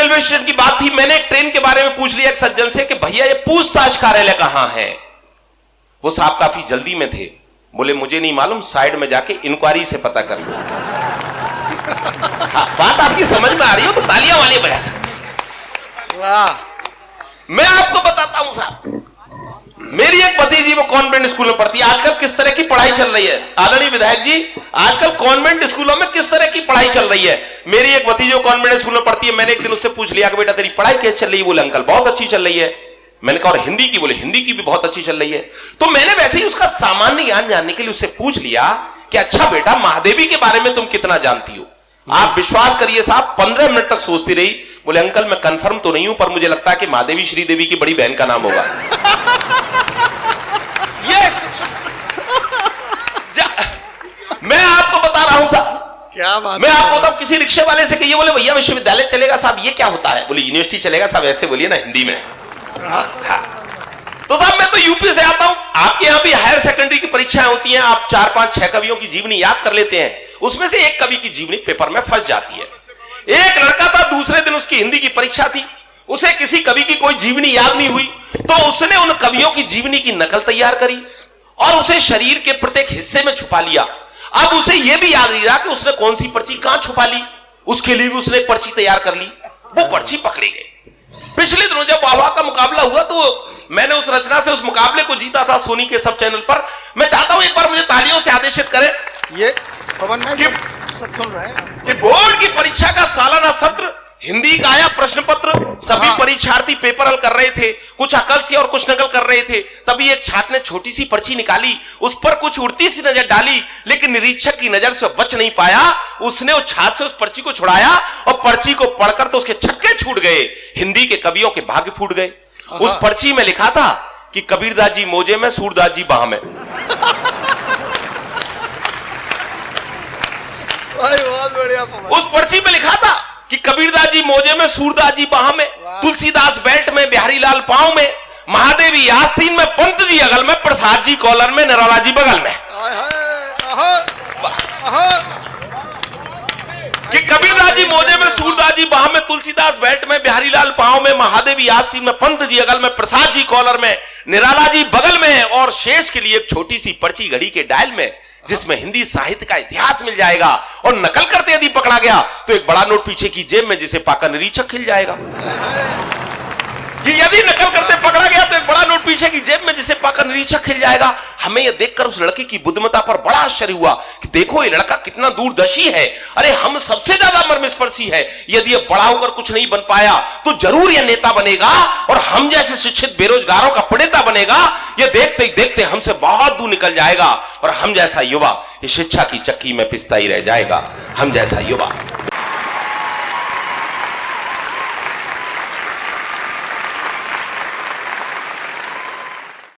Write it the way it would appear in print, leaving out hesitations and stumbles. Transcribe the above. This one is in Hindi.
रेलवे स्टेशन की बात थी, मैंने एक ट्रेन के बारे में पूछ लिया एक सज्जन से कि भैया ये पूछताछ कार्यालय कहां है। वो साहब काफी जल्दी में थे, बोले मुझे नहीं मालूम, साइड में जाके इंक्वायरी से पता कर लो। बात आपकी समझ में आ रही हो तो तालियां वाली बजा सकते। मैं आपको बताता हूं साहब, मेरी एक भतीजी वो कॉन्वेंट स्कूल में पढ़ती है। आजकल किस तरह की पढ़ाई चल रही है आदरणीय विधायक जी, आजकल कॉन्वेंट स्कूलों में किस तरह की पढ़ाई चल रही है। मेरी एक भतीजी कॉन्वेंट स्कूल में पढ़ती है, मैंने एक दिन उससे पूछ लिया कि बेटा तेरी पढ़ाई कैसे चल रही है। बोले अंकल बहुत अच्छी चल रही है। मैंने कहा और हिंदी की? बोले हिंदी की भी बहुत अच्छी चल रही है। तो मैंने वैसे ही उसका सामान्य ज्ञान जानने के लिए उससे पूछ लिया कि अच्छा बेटा महादेवी के बारे में तुम कितना जानती हो। आप विश्वास करिए साहब 15 मिनट तक सोचती रही। बोले अंकल मैं कंफर्म तो नहीं हूं पर मुझे लगता है कि महादेवी श्रीदेवी की बड़ी बहन का नाम होगा। ये मैं आपको बता रहा हूं साहब, क्या बात। मैं आपको बताऊं, किसी रिक्शे वाले से कहिए, बोले भैया विश्वविद्यालय चलेगा साहब, ये क्या होता है? बोले यूनिवर्सिटी चलेगा साहब, ऐसे बोलिए ना हिंदी में। तो साहब मैं तो यूपी से आता हूं, आपके यहां भी हायर सेकेंडरी की परीक्षाएं होती हैं, आप 4, 5, 6 कवियों की जीवनी याद कर लेते हैं, उसमें से एक कवि की जीवनी पेपर में फंस जाती है। एक लड़का था, दूसरे दिन उसकी हिंदी की परीक्षा थी, उसे किसी कवि की कोई जीवनी याद नहीं हुई, तो उसने उन कवियों की जीवनी की नकल तैयार करी और उसे शरीर के प्रत्येक हिस्से में छुपा लिया। अब उसे यह भी याद नहीं रहा कि उसने कौन सी पर्ची कहां छुपा ली, उसके लिए भी उसने एक पर्ची तैयार कर ली, वो पर्ची पकड़ी गई। पिछले दिनों जब वाह का मुकाबला हुआ तो मैंने उस रचना से उस मुकाबले को जीता था सोनी के सब चैनल पर। मैं चाहता हूं एक बार मुझे तालियों से आदेशित करें ये पवन में सब सुन रहे हैं कि बोर्ड की परीक्षा का सालाना सत्र हिंदी का आया प्रश्न पत्र, सभी परीक्षार्थी पेपर हल कर रहे थे, कुछ अकल से और कुछ नकल कर रहे थे। तभी एक छात्र ने छोटी सी पर्ची निकाली, उस पर कुछ उड़ती सी नजर डाली, लेकिन निरीक्षक की नजर से बच नहीं पाया। उसने उस छात्र से उस पर्ची को छुड़ाया और पर्ची को पढ़कर तो उसके छक्के छूट गए, हिंदी के कवियों के भाग्य फूट गए। उस पर्ची में लिखा था कि कबीरदास जी मोजे में, सूरदास जी बाह में। बहुत बढ़िया। उस पर्ची में लिखा था कि कबीरदास जी मोजे में, सूरदास जी बाह में, तुलसीदास बेल्ट में, बिहारी लाल पांव में, महादेवी आस्तीन में, पंत जी अगल में, प्रसाद जी कॉलर में, निराला जी बगल में। कि कबीरदास जी मोजे में, सूरदास जी बाह में, तुलसीदास बेल्ट में, बिहारी लाल पांव में, महादेवी आस्तीन में, पंत जी अगल में, प्रसाद जी कॉलर में, निराला जी बगल में, और शेष के लिए एक छोटी सी पर्ची घड़ी के डायल में, जिसमें हिंदी साहित्य का इतिहास मिल जाएगा। और नकल करते यदि पकड़ा गया तो एक बड़ा नोट पीछे की जेब में, जिसे पाकर निरीक्षक खिल जाएगा। कि यदि नकल करते पकड़ा गया तो एक बड़ा नोट पीछे की जेब में, जिसे पाकर निरीक्षक खिल जाएगा। हमें यह देखकर उस लड़के की बुद्धिमत्ता पर बड़ा आश्चर्य हुआ कि देखो ये लड़का कितना दूरदर्शी है। अरे हम सबसे ज्यादा मर्मस्पर्शी है, यदि ये बड़ा होकर कुछ नहीं बन पाया तो जरूर यह नेता बनेगा और हम जैसे शिक्षित बेरोजगारों का प्रणेता बनेगा। ये देखते ही देखते हमसे बहुत दूर निकल जाएगा और हम जैसा युवा इस शिक्षा की चक्की में पिसता ही रह जाएगा। हम जैसा युवा